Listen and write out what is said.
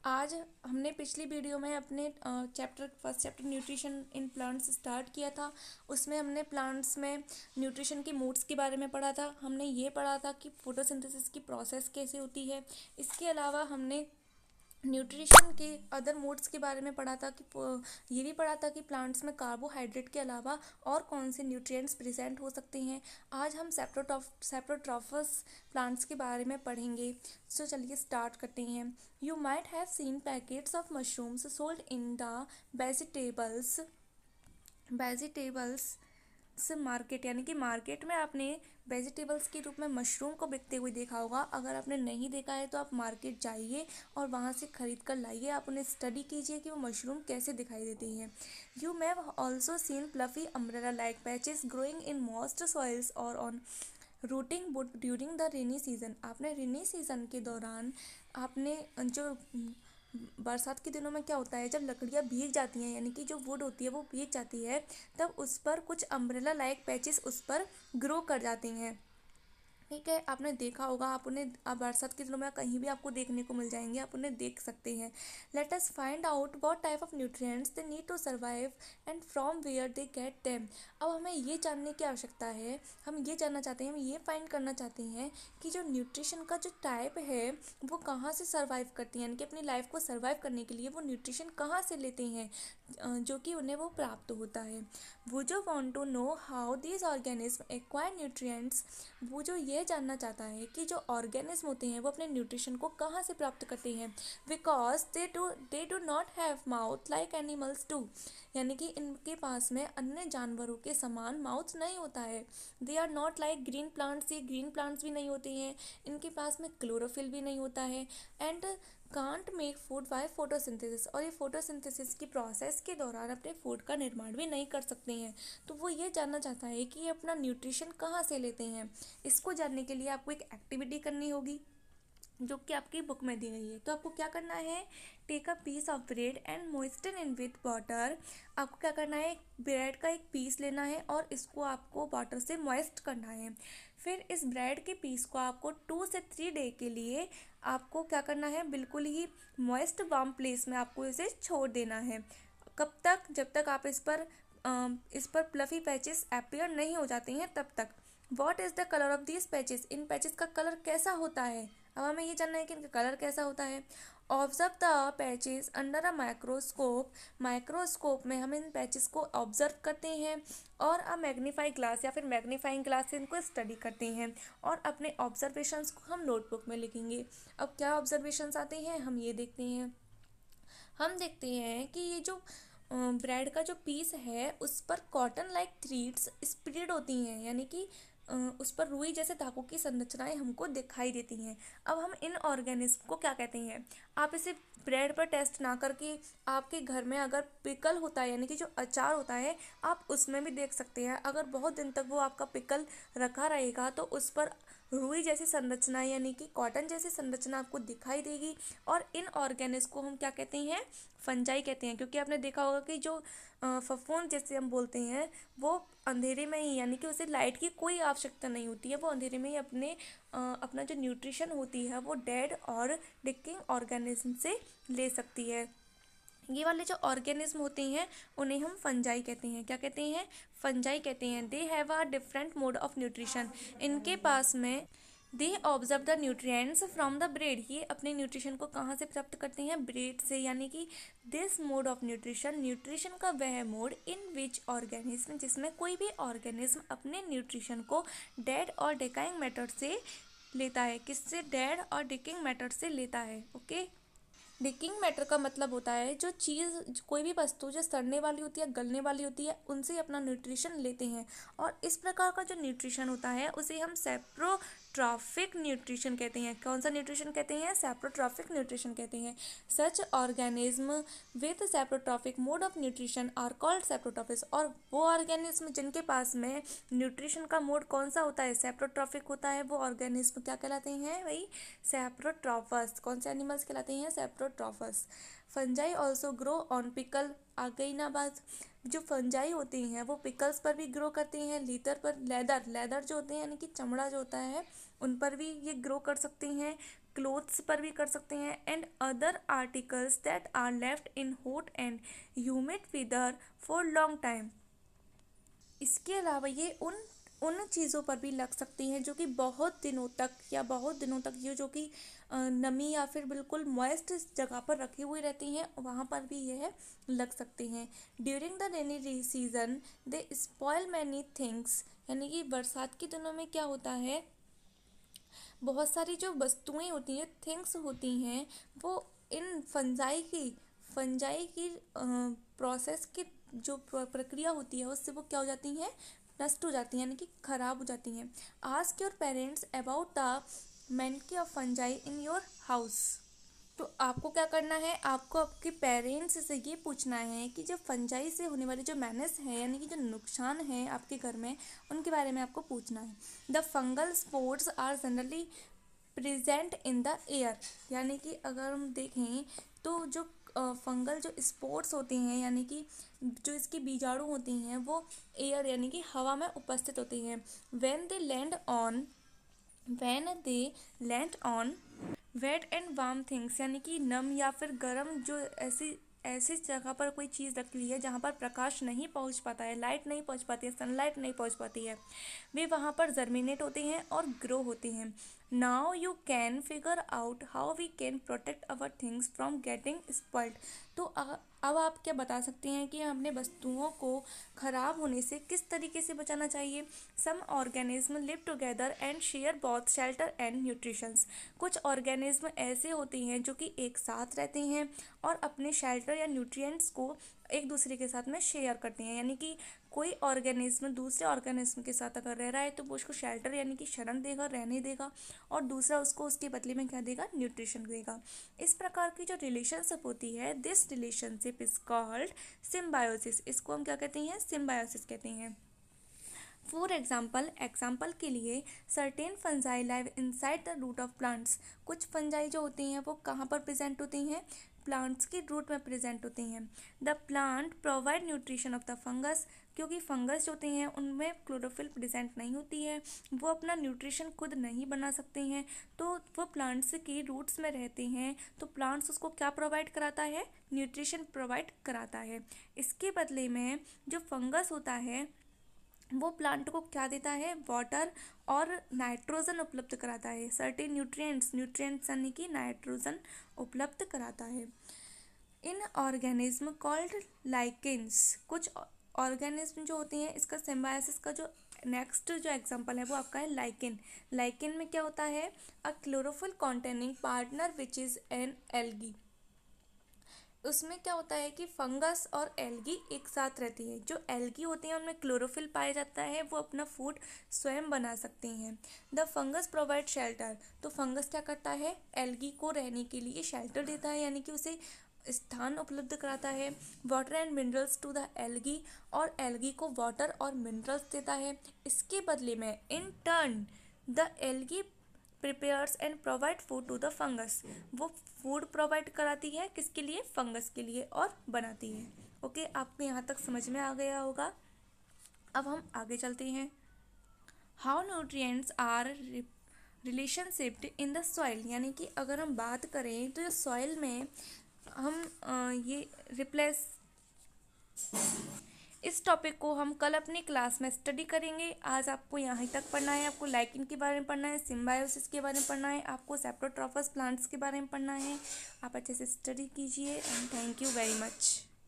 आज हमने पिछली वीडियो में अपने first chapter nutrition in plants start किया था। उसमें हमने प्लांट्स में न्यूट्रिशन की मोड्स के बारे में पढ़ा था। हमने ये पढ़ा था कि फोटोसिंथेसिस की प्रोसेस कैसे होती है। इसके अलावा हमने न्यूट्रिशन के अदर मोड्स के बारे में पढ़ा था कि ये भी पढ़ा था कि प्लांट्स में कार्बोहाइड्रेट के अलावा और कौन से न्यूट्रिएंट्स प्रेजेंट हो सकते हैं। आज हम सेप्रोट्रॉफस प्लांट्स के बारे में पढ़ेंगे। सो चलिए स्टार्ट करते हैं। You might have seen packets of mushrooms sold in the vegetables market, यानी कि मार्केट में आपने वेजिटेबल्स के रूप में मशरूम को बिकते हुए देखा होगा। अगर आपने नहीं देखा है तो आप मार्केट जाइए और वहाँ से खरीद कर लाइए। आप उन्हें स्टडी कीजिए कि वो मशरूम कैसे दिखाई देती हैं। You may have also seen fluffy umbrella like patches growing in moist soils और on rotting wood during the rainy season. आपने रेनी सीजन के दौरान आपने जो बरसात के दिनों में क्या होता है, जब लकड़ियाँ भीग जाती हैं यानी कि जो वुड होती है वो भीग जाती है, तब उस पर कुछ अम्ब्रेला लाइक पैचेस उस पर ग्रो कर जाते हैं। ठीक है, आपने देखा होगा। आप उन्हें बरसात के दिनों में कहीं भी आपको देखने को मिल जाएंगे, आप उन्हें देख सकते हैं। Let us find out what type of nutrients they need to survive and from where they get them. अब हमें ये जानने की आवश्यकता है, हम ये जानना चाहते हैं, हम ये फाइंड करना चाहते हैं कि जो न्यूट्रिशन का जो टाइप है वो कहाँ से सर्वाइव करती हैं, यानी कि अपनी लाइफ को सर्वाइव करने के लिए वो न्यूट्रिशन कहाँ से लेते हैं जो कि उन्हें वो प्राप्त होता है। वो जो want to know how these organism acquire nutrients, वो जो ये जानना चाहता है कि जो ऑर्गेनिज्म होते हैं वो अपने न्यूट्रिशन को कहाँ से प्राप्त करते हैं। Because they do not have mouth like animals do, यानी कि इनके पास में अन्य जानवरों के समान माउथ नहीं होता है। They are not like green plants, ये ग्रीन प्लांट्स भी नहीं होते हैं। इनके पास में क्लोरोफिल भी नहीं होता है। And can't make food by photosynthesis, और ये फोटोसिंथेसिस की प्रोसेस के दौरान अपने फूड का निर्माण भी नहीं कर सकते हैं। तो वो ये जानना चाहता है कि ये अपना न्यूट्रिशन कहाँ से लेते हैं। इसको जानने के लिए आपको एक एक्टिविटी करनी होगी जो कि आपकी बुक में दी गई है। तो आपको क्या करना है, take a piece of bread and moisten in with water. आपको क्या करना है, ब्रेड का एक पीस लेना है और इसको आपको वाटर से मॉइस्ट करना है। फिर इस ब्रेड के पीस को आपको 2 से 3 डे के लिए आपको क्या करना है, बिल्कुल ही मॉइस्ट वार्म प्लेस में आपको इसे छोड़ देना है। कब तक, जब तक आप इस पर प्लफी पैचेस अपीयर नहीं हो जाते हैं तब तक। What is the colour of these patches, in patches का कलर कैसा होता है। अब हमें ये जानना है कि इनका कलर कैसा होता है। Observe the patches under a microscope, microscope में हम इन पैचेस को ऑब्जर्व करते हैं और अ मैग्नीफाई ग्लास या फिर मैग्नीफाइंग ग्लास से इनको स्टडी करते हैं और अपने ऑब्जर्वेशंस को हम नोटबुक में लिखेंगे। अब क्या ऑब्जर्वेशंस आते हैं हम ये देखते हैं। हम देखते हैं कि ये जो ब्रेड का जो पीस है उस पर कॉटन लाइक थ्रीड्स स्प्रेड होती हैं, यानी कि उस पर रुई जैसे धागों की संरचनाएं हमको दिखाई देती हैं। अब हम इन ऑर्गेनिज्म को क्या कहते हैं। आप इसे ब्रेड पर टेस्ट ना करके आपके घर में अगर पिकल होता है, यानी कि जो अचार होता है, आप उसमें भी देख सकते हैं। अगर बहुत दिन तक वो आपका पिकल रखा रहेगा तो उस पर रुई जैसी संरचना यानी कि कॉटन जैसी संरचना आपको दिखाई देगी। और इन ऑर्गेनिज को हम क्या कहते हैं, फंजाई कहते हैं। क्योंकि आपने देखा होगा कि जो फफूंद जैसे हम बोलते हैं वो अंधेरे में ही, यानी कि उसे लाइट की कोई आवश्यकता नहीं होती है, वो अंधेरे में ही अपना जो न्यूट्रिशन होती है वो डेड और डिकिंग ऑर्गेनिज्म से ले सकती है। ये वाले जो ऑर्गेनिज्म होते हैं उन्हें हम फंजाई कहते हैं। क्या कहते हैं, फंजाई कहते हैं। They have a different mode of nutrition, इनके पास में they observe the nutrients from the bread, ये अपने न्यूट्रिशन को कहाँ से प्राप्त करते हैं, ब्रेड से। यानी कि this mode of nutrition, nutrition का वह मोड इन विच ऑर्गेनिज्म, जिसमें कोई भी ऑर्गेनिज्म अपने न्यूट्रिशन को डेड और डिकाइंग मैटर से लेता है। किससे, डेड और डिकिंग मैटर से लेता है। ओके, डिकिंग मैटर का मतलब होता है जो चीज़, कोई भी वस्तु जो सड़ने वाली होती है, गलने वाली होती है, उनसे अपना न्यूट्रिशन लेते हैं। और इस प्रकार का जो न्यूट्रिशन होता है उसे हम सेप्रोट्रॉफिक न्यूट्रिशन कहते हैं। कौन सा न्यूट्रिशन कहते हैं, सेप्रोट्रॉफिक न्यूट्रिशन कहते हैं। Such organism with saprotrophic mode of nutrition are called saprotrophs, और वो ऑर्गेनिज्म जिनके पास में न्यूट्रिशन का मोड कौन सा होता है, सेप्रोट्रॉफिक होता है, वो ऑर्गेनिज्म क्या कहलाते हैं भाई, सेप्रोट्रॉफस। कौन से एनिमल्स कहलाते हैं, saprotrophs. Fungi also grow on pickle, आ गई ना बात। जो फंजाई होती हैं वो पिकल्स पर भी ग्रो करती हैं, लीदर पर, लेदर जो होते हैं यानी कि चमड़ा जो होता है उन पर भी ये ग्रो कर सकती हैं। क्लोथ्स पर भी कर सकते हैं, and other articles that are left in hot and humid weather for long time. इसके अलावा ये उन उन चीज़ों पर भी लग सकती हैं जो कि बहुत दिनों तक ये जो कि नमी या फिर बिल्कुल मॉइस्ट जगह पर रखी हुई रहती हैं, वहाँ पर भी यह लग सकती हैं। During the rainy season they spoil many things, यानी कि बरसात के दिनों में क्या होता है, बहुत सारी जो वस्तुएं होती हैं, थिंग्स होती हैं, वो इन फंजाई की प्रोसेस की जो प्रक्रिया होती है उससे वो क्या हो जाती हैं, नष्ट हो जाती हैं, यानी कि खराब हो जाती हैं। Ask your parents about the मैनिकी of fungi in your house. तो आपको क्या करना है, आपको आपके पेरेंट्स से ये पूछना है कि जब फंजाई से होने वाली जो मैनस है, यानी कि जो नुकसान है आपके घर में, उनके बारे में आपको पूछना है। The fungal spores are generally present in the air, यानी कि अगर हम देखें तो जो फंगल जो स्पोर्ट्स होती हैं, यानी कि जो इसकी बीजाणु होती हैं, वो एयर यानी कि हवा में उपस्थित होती हैं। When they land on wet and warm things, यानी कि नम या फिर गर्म, जो ऐसी ऐसी जगह पर कोई चीज़ रखी हुई है जहाँ पर प्रकाश नहीं पहुँच पाता है, लाइट नहीं पहुँच पाती है, सनलाइट नहीं पहुँच पाती है, वे वहाँ पर जर्मिनेट होती हैं और ग्रो होती हैं। Now you can figure out how we can protect our things from getting spoiled. तो अब आप क्या बता सकते हैं कि हमने वस्तुओं को खराब होने से किस तरीके से बचाना चाहिए। Some organism live together and share both shelter and nutritions. कुछ ऑर्गेनिज्म ऐसे होते हैं जो कि एक साथ रहते हैं और अपने शेल्टर या न्यूट्रिएंट्स को एक दूसरे के साथ में शेयर करते हैं, यानी कि कोई ऑर्गेनिज्म दूसरे ऑर्गेनिज्म के साथ अगर रह रहा है तो वो उसको शेल्टर यानी कि शरण देगा, रहने देगा, और दूसरा उसको उसके बदले में क्या देगा, न्यूट्रिशन देगा। इस प्रकार की जो रिलेशनशिप होती है, this relationship is called symbiosis. इसको हम क्या कहते हैं, सिम्बायोसिस कहते हैं। फॉर एग्जाम्पल के लिए certain fungi live inside the root of plants. कुछ फंजाई जो होती हैं वो कहाँ पर प्रेजेंट होती हैं, प्लांट्स की रूट में प्रेजेंट होती हैं। The plant provide nutrition of the fungus, क्योंकि फंगस जो होते हैं उनमें क्लोरोफिल प्रेजेंट नहीं होती है, वो अपना न्यूट्रिशन खुद नहीं बना सकते हैं, तो वो प्लांट्स की रूट्स में रहते हैं, तो प्लांट्स उसको क्या प्रोवाइड कराता है, न्यूट्रिशन प्रोवाइड कराता है। इसके बदले में जो फंगस होता है वो प्लांट को क्या देता है, वाटर और नाइट्रोजन उपलब्ध कराता है, सर्टेन न्यूट्रिएंट्स यानी कि नाइट्रोजन उपलब्ध कराता है। इन ऑर्गेनिज्म कॉल्ड लाइकेन्स, कुछ ऑर्गेनिज्म जो होती हैं, इसका सिम्बायोसिस का जो नेक्स्ट जो एग्जांपल है वो आपका है लाइकेन। लाइकेन में क्या होता है, अ chlorophyll containing partner which is an algae. उसमें क्या होता है कि फंगस और एल्गी एक साथ रहती है। जो एल्गी होती हैं उनमें क्लोरोफिल पाया जाता है, वो अपना फूड स्वयं बना सकते हैं। द फंगस प्रोवाइड शेल्टर, तो फंगस क्या करता है, एल्गी को रहने के लिए शेल्टर देता है, यानी कि उसे स्थान उपलब्ध कराता है। Water and minerals to the algae, और एल्गी को वाटर और मिनरल्स देता है। इसके बदले में in turn the algae prepares and provide food to the fungus, वो फूड प्रोवाइड कराती है किसके लिए, फंगस के लिए, और बनाती है। ओके, आपको यहाँ तक समझ में आ गया होगा। अब हम आगे चलते हैं। How nutrients are relationship in the soil, यानी कि अगर हम बात करें तो सॉइल में हम ये रिप्लेस, इस टॉपिक को हम कल अपनी क्लास में स्टडी करेंगे। आज आपको यहाँ तक पढ़ना है, आपको लाइकिन के बारे में पढ़ना है, सिम्बायोसिस के बारे में पढ़ना है, आपको सेप्टोट्रॉफस प्लांट्स के बारे में पढ़ना है। आप अच्छे से स्टडी कीजिए and thank you very much.